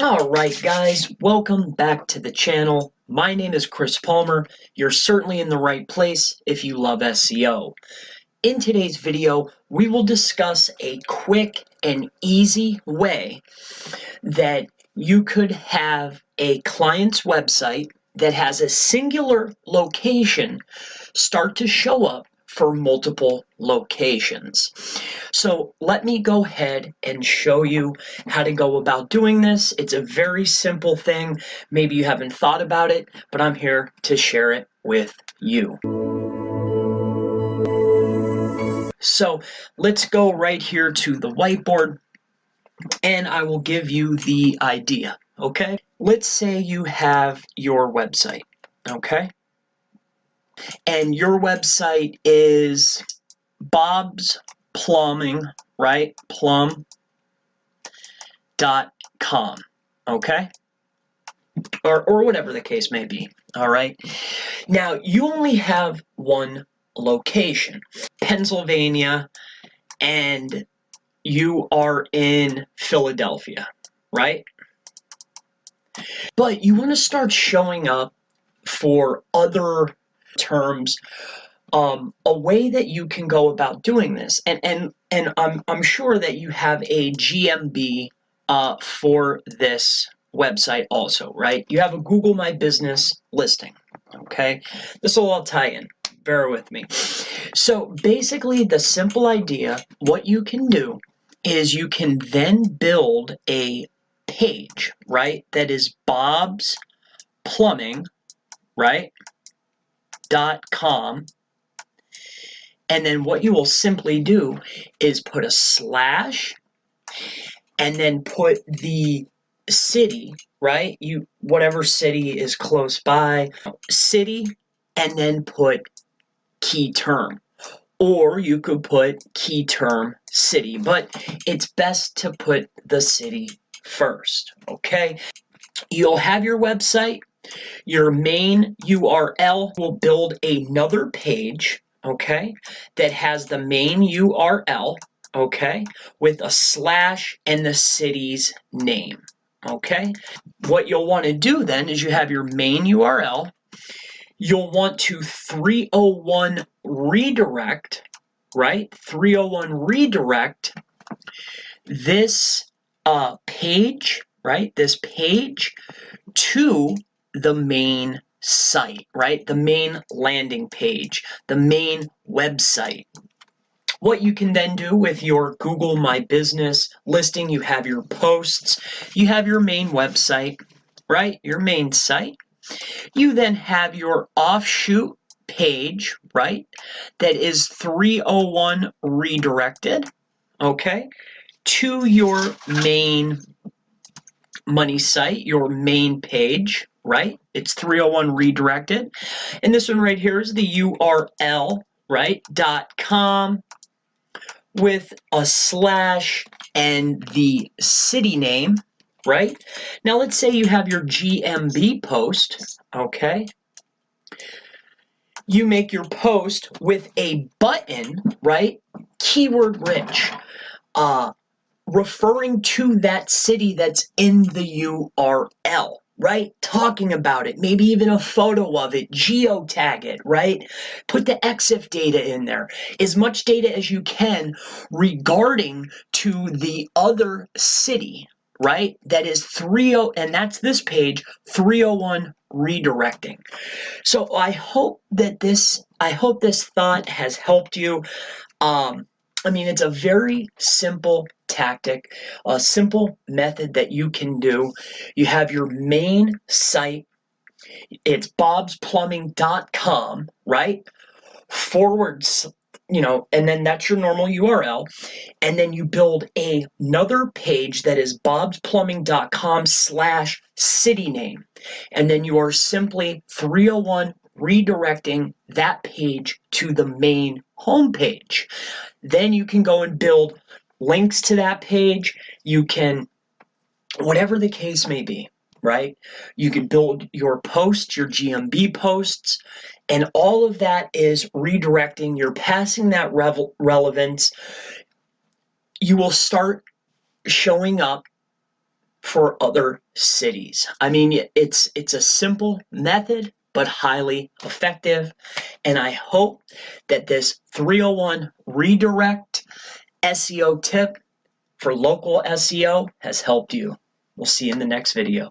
Alright guys, welcome back to the channel. My name is Chris Palmer. You're certainly in the right place if you love SEO. In today's video, we will discuss a quick and easy way that you could have a client's website that has a singular location start to show up for multiple locations. So let me go ahead and show you how to go about doing this. It's a very simple thing. Maybe you haven't thought about it, but I'm here to share it with you. So let's go right here to the whiteboard and I will give you the idea, okay? Let's say you have your website, okay? And your website is Bob's Plumbing, right? Plum.com, okay? Or whatever the case may be, all right? Now, you only have one location, Pennsylvania, and you are in Philadelphia, right? But you want to start showing up for other terms, a way that you can go about doing this, and I'm sure that you have a GMB for this website also, right? You have a Google My Business listing, okay? This will all tie in, bear with me. So basically the simple idea, what you can do is you can then build a page, right? That is Bob's Plumbing, right? .com, and then what you will simply do is put a slash and then put the city, right? Whatever city is close by, city, and then put key term. Or you could put key term city, but it's best to put the city first, okay? You'll have your website. Your main URL will build another page, okay, that has the main URL, okay, with a slash and the city's name, okay? What you'll want to do then is you have your main URL. You'll want to 301 redirect, right? 301 redirect this page, right? This page to the main site, right? The main landing page, the main website. What you can then do with your Google My Business listing, you have your posts, you have your main website, right? Your main site. You then have your offshoot page, right? That is 301 redirected, okay, to your main money site, your main page, right? It's 301 redirected. And this one right here is the URL, right? .com with a slash and the city name, right? Now let's say you have your GMB post, okay? You make your post with a button, right? Keyword rich, referring to that city that's in the URL, right? Talking about it, maybe even a photo of it, geotag it, right? Put the EXIF data in there, as much data as you can regarding to the other city, right? That is 30, and that's this page, 301 redirecting. So I hope this thought has helped you. I mean, it's a very simple tactic, a simple method that you can do. You have your main site, it's bobsplumbing.com, right? Forwards, and then that's your normal URL. And then you build another page that is bobsplumbing.com slash city name. And then you are simply 301 redirecting that page to the main homepage. Then you can go and build links to that page. You can, whatever the case may be, right? You can build your posts, your GMB posts, and all of that is redirecting. You're passing that relevance. You will start showing up for other cities. I mean, it's a simple method, but highly effective. And I hope that this 301 redirect SEO tip for local SEO has helped you. We'll see you in the next video.